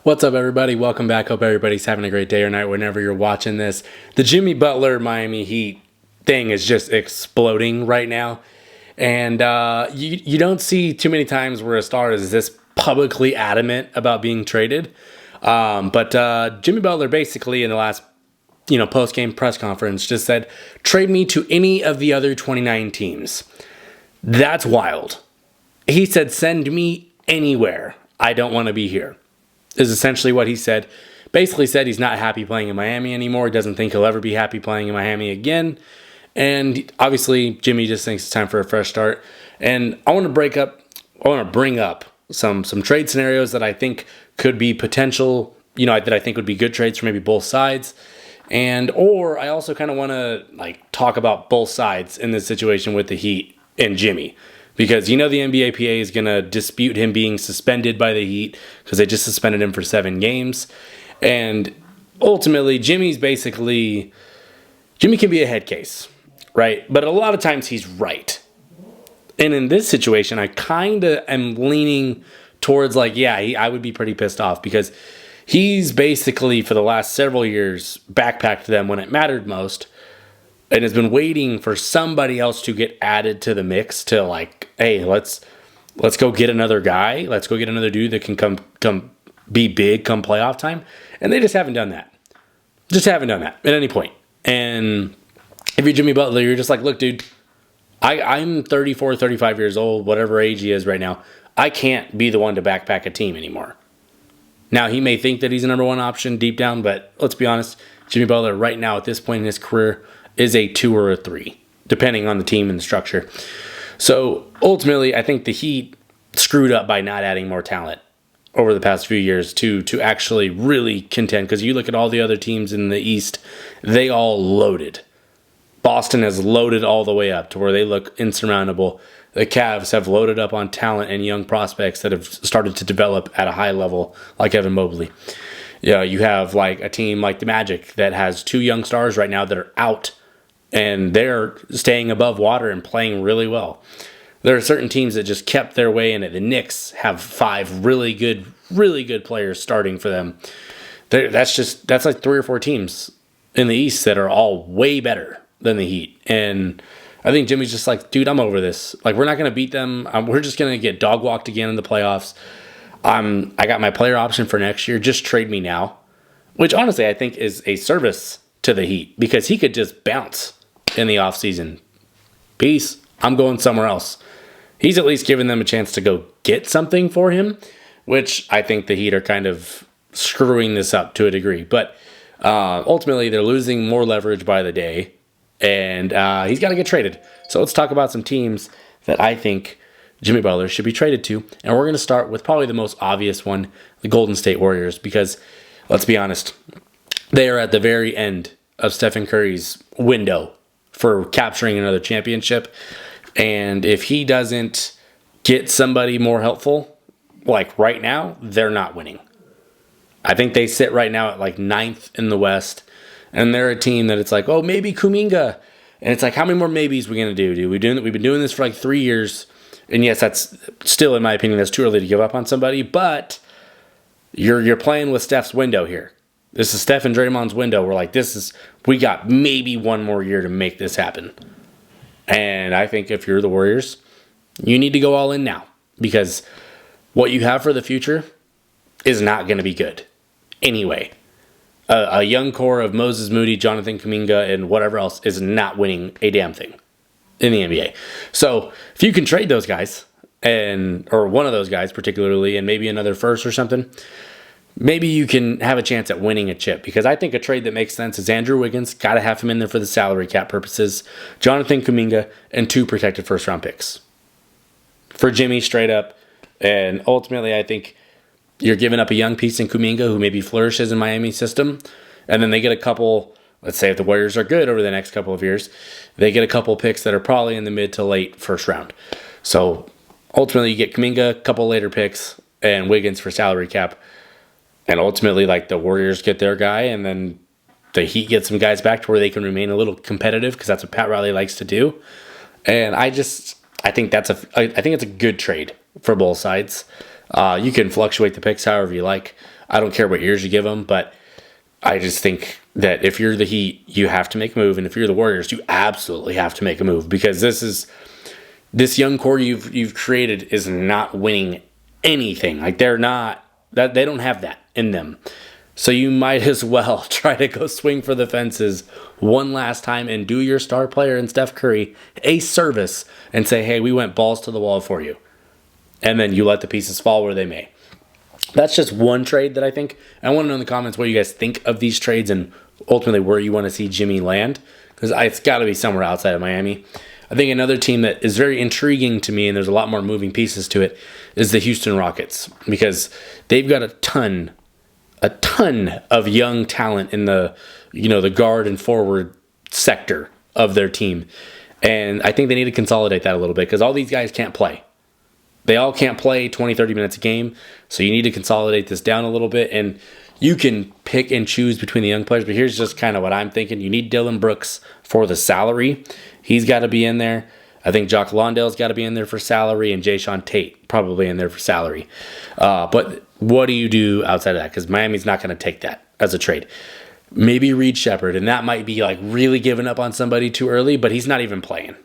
What's up, everybody? Welcome back. Hope everybody's having a great day or night whenever you're watching this. The Jimmy Butler Miami Heat thing is just exploding right now. And you don't see too many times where a star is this publicly adamant about being traded. But Jimmy Butler basically in the last post-game press conference just said, trade me to any of the other 29 teams. That's wild. He said, send me anywhere. I don't want to be here. Is essentially what he said. Basically said he's not happy playing in Miami anymore. Doesn't think he'll ever be happy playing in Miami again. And obviously, Jimmy just thinks it's time for a fresh start. And I want to bring up some trade scenarios that I think could be potential, that I think would be good trades for maybe both sides. Or I also kind of want to talk about both sides in this situation with the Heat and Jimmy. Because the NBA PA is going to dispute him being suspended by the Heat because they just suspended him for 7 games. And ultimately, Jimmy can be a head case, right? But a lot of times he's right. And in this situation, I kind of am leaning towards I would be pretty pissed off because he's basically for the last several years backpacked them when it mattered most. And has been waiting for somebody else to get added to the mix to hey, let's go get another guy. Let's go get another dude that can come be big come playoff time. And they just haven't done that. Just haven't done that at any point. And if you're Jimmy Butler, you're just like, look, dude, I'm 34, 35 years old, whatever age he is right now. I can't be the one to backpack a team anymore. Now, he may think that he's the number one option deep down, but let's be honest, Jimmy Butler right now at this point in his career is a 2 or a 3, depending on the team and the structure. So ultimately, I think the Heat screwed up by not adding more talent over the past few years to actually really contend. Because you look at all the other teams in the East, they all loaded. Boston has loaded all the way up to where they look insurmountable. The Cavs have loaded up on talent and young prospects that have started to develop at a high level, like Evan Mobley. Yeah, you have a team like the Magic that has 2 young stars right now that are out. And they're staying above water and playing really well. There are certain teams that just kept their way in it. The Knicks have 5 really good players starting for them. That's 3 or 4 teams in the East that are all way better than the Heat. And I think Jimmy's just like, dude, I'm over this. We're not going to beat them. We're just going to get dog walked again in the playoffs. I got my player option for next year. Just trade me now. Which honestly I think is a service to the Heat because he could just bounce in the offseason. Peace. I'm going somewhere else. He's at least given them a chance to go get something for him, which I think the Heat are kind of screwing this up to a degree. But ultimately, they're losing more leverage by the day, and he's got to get traded. So let's talk about some teams that I think Jimmy Butler should be traded to. And we're going to start with probably the most obvious one, the Golden State Warriors, because let's be honest, they are at the very end of Stephen Curry's window for capturing another championship. And if he doesn't get somebody more helpful, right now, they're not winning. I think they sit right now at 9th in the West. And they're a team that it's maybe Kuminga. And it's how many more maybes are we going to do, dude? We've been doing this for 3 years. And yes, that's still, in my opinion, that's too early to give up on somebody. But you're playing with Steph's window here. This is Steph and Draymond's window. We got maybe one more year to make this happen. And I think if you're the Warriors, you need to go all in now. Because what you have for the future is not going to be good. Anyway, a young core of Moses Moody, Jonathan Kuminga, and whatever else is not winning a damn thing in the NBA. So if you can trade those guys, or one of those guys particularly, and maybe another first or something, maybe you can have a chance at winning a chip. Because I think a trade that makes sense is Andrew Wiggins. Got to have him in there for the salary cap purposes. Jonathan Kuminga and 2 protected first-round picks. For Jimmy, straight up. And ultimately, I think you're giving up a young piece in Kuminga who maybe flourishes in Miami's system. And then they get a couple, let's say if the Warriors are good over the next couple of years, they get a couple picks that are probably in the mid to late first round. So ultimately, you get Kuminga, a couple later picks, and Wiggins for salary cap. And ultimately, the Warriors get their guy, and then the Heat get some guys back to where they can remain a little competitive, because that's what Pat Riley likes to do. And I think it's a good trade for both sides. You can fluctuate the picks however you like. I don't care what years you give him, but I just think that if you're the Heat, you have to make a move, and if you're the Warriors, you absolutely have to make a move, because this young core you've created is not winning anything. Like, they're not that, they don't have that in them. So you might as well try to go swing for the fences one last time and do your star player in Steph Curry a service and say, hey, we went balls to the wall for you. And then you let the pieces fall where they may. That's just one trade that I think. I want to know in the comments what you guys think of these trades and ultimately where you want to see Jimmy land, because it's got to be somewhere outside of Miami. I think another team that is very intriguing to me, and there's a lot more moving pieces to it, is the Houston Rockets, because they've got a ton of young talent in the guard and forward sector of their team. And I think they need to consolidate that a little bit, because all these guys can't play. They all can't play 20, 30 minutes a game. So you need to consolidate this down a little bit. And you can pick and choose between the young players. But here's just kind of what I'm thinking. You need Dylan Brooks for the salary. He's got to be in there. I think Jock Landale's got to be in there for salary. And Jayshawn Tate probably in there for salary. But what do you do outside of that? Because Miami's not going to take that as a trade. Maybe Reed Shepherd. And that might be like really giving up on somebody too early. But he's not even playing.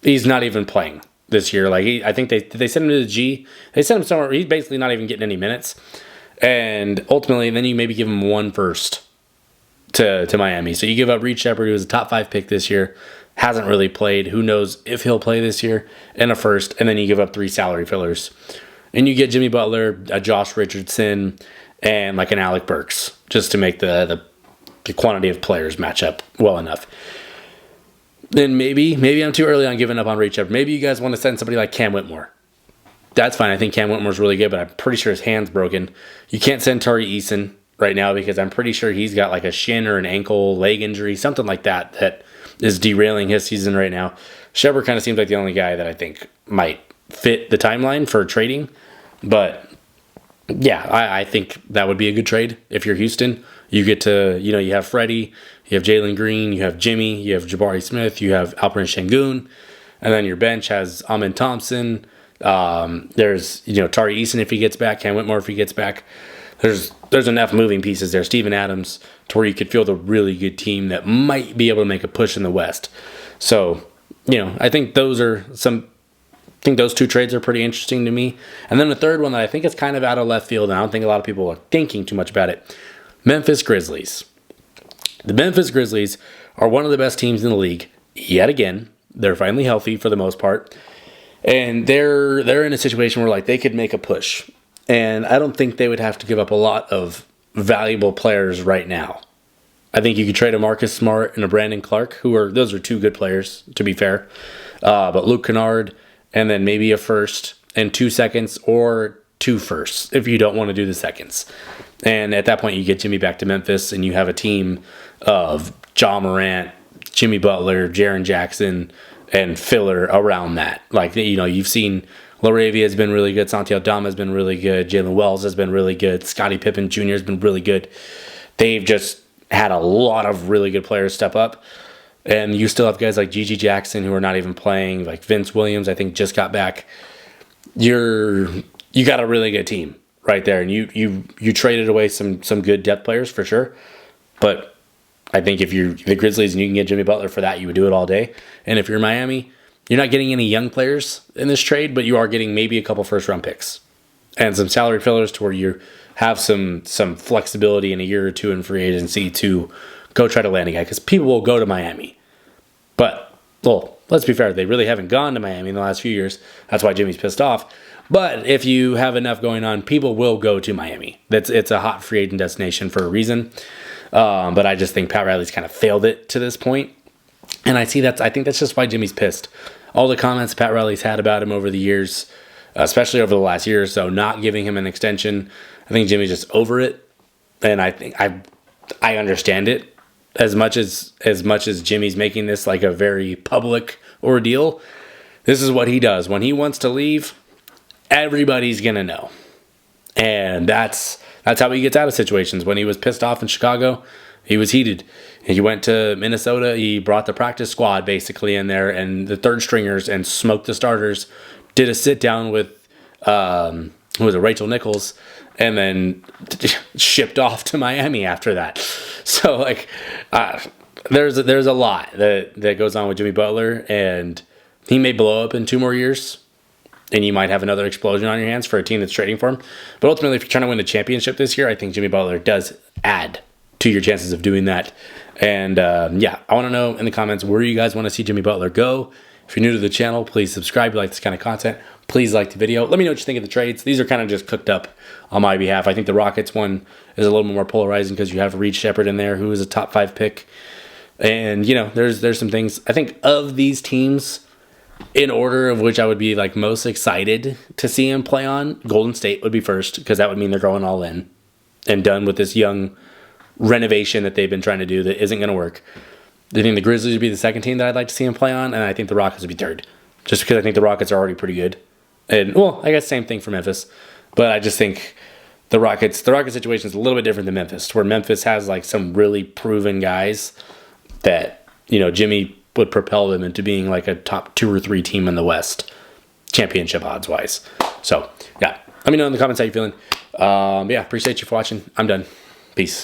He's not even playing this year. Like, I think they sent him to the G. They sent him somewhere. He's basically not even getting any minutes. And ultimately, then you maybe give him one first to Miami. So you give up Reed Shepherd, who was a top 5 pick this year, hasn't really played. Who knows if he'll play this year, and a first. And then you give up 3 salary fillers. And you get Jimmy Butler, a Josh Richardson, and like an Alec Burks, just to make the quantity of players match up well enough. Then maybe I'm too early on giving up on Reed Shepherd. Maybe you guys want to send somebody like Cam Whitmore. That's fine. I think Cam Whitmore's really good, but I'm pretty sure his hand's broken. You can't send Tari Eason right now, because I'm pretty sure he's got like a shin or an ankle, leg injury, something like that is derailing his season right now. Shepherd kind of seems like the only guy that I think might fit the timeline for trading. But yeah, I think that would be a good trade if you're Houston. You get to, you have Freddie, you have Jalen Green, you have Jimmy, you have Jabari Smith, you have Alperen Şengün, and then your bench has Amin Thompson. There's, Tari Eason if he gets back, Cam Whitmore if he gets back. There's enough moving pieces there. Steven Adams, to where you could field a really good team that might be able to make a push in the West. So, I think those 2 trades are pretty interesting to me. And then the third one that I think is kind of out of left field, and I don't think a lot of people are thinking too much about it. Memphis Grizzlies. The Memphis Grizzlies are one of the best teams in the league. Yet again, they're finally healthy for the most part. And they're in a situation where like they could make a push. And I don't think they would have to give up a lot of valuable players right now. I think you could trade a Marcus Smart and a Brandon Clark, those are 2 good players, to be fair. But Luke Kennard, and then maybe a first and 2 seconds, or 2 firsts if you don't want to do the seconds. And at that point, you get Jimmy back to Memphis, and you have a team of Ja Morant, Jimmy Butler, Jaren Jackson, and filler around that. Like, you've seen Laravia has been really good. Santi Aldama has been really good. Jalen Wells has been really good. Scottie Pippen Jr. has been really good. They've just had a lot of really good players step up. And you still have guys like Gigi Jackson who are not even playing. Like Vince Williams, I think, just got back. You got a really good team right there. And you traded away some good depth players for sure. But I think if you're the Grizzlies and you can get Jimmy Butler for that, you would do it all day. And if you're Miami, you're not getting any young players in this trade, but you are getting maybe a couple first-round picks and some salary fillers to where you have some flexibility in a year or 2 in free agency to go try to land a guy, because people will go to Miami. But, well, let's be fair. They really haven't gone to Miami in the last few years. That's why Jimmy's pissed off. But if you have enough going on, people will go to Miami. It's a hot free agent destination for a reason. But I just think Pat Riley's kind of failed it to this point. And I think that's just why Jimmy's pissed. All the comments Pat Riley's had about him over the years, especially over the last year or so, not giving him an extension. I think Jimmy's just over it. And I think I understand it. As much as Jimmy's making this like a very public ordeal, this is what he does. When he wants to leave, everybody's going to know. And that's how he gets out of situations. When he was pissed off in Chicago, he was heated. He went to Minnesota. He brought the practice squad basically in there and the third stringers and smoked the starters. Did a sit down with Rachel Nichols and then shipped off to Miami after that. So like, there's a lot that goes on with Jimmy Butler, and he may blow up in 2 more years, and you might have another explosion on your hands for a team that's trading for him. But ultimately, if you're trying to win the championship this year, I think Jimmy Butler does add to your chances of doing that. And yeah, I want to know in the comments where you guys want to see Jimmy Butler go. If you're new to the channel, please subscribe if you like this kind of content. Please like the video. Let me know what you think of the trades. These are kind of just cooked up on my behalf. I think the Rockets one is a little more polarizing because you have Reed Shepherd in there, who is a top 5 pick. And, you know, there's some things. I think of these teams, in order of which I would be like most excited to see him play on, Golden State would be first, because that would mean they're going all in and done with this young renovation that they've been trying to do that isn't going to work. I think the Grizzlies would be the second team that I'd like to see him play on, and I think the Rockets would be third, just because I think the Rockets are already pretty good. And, well, I guess same thing for Memphis, but I just think the Rockets situation is a little bit different than Memphis, where Memphis has like some really proven guys that, you know, Jimmy would propel them into being like a top 2 or 3 team in the West, championship odds wise. So yeah, let me know in the comments how you're feeling. Yeah, appreciate you for watching. I'm done. Peace.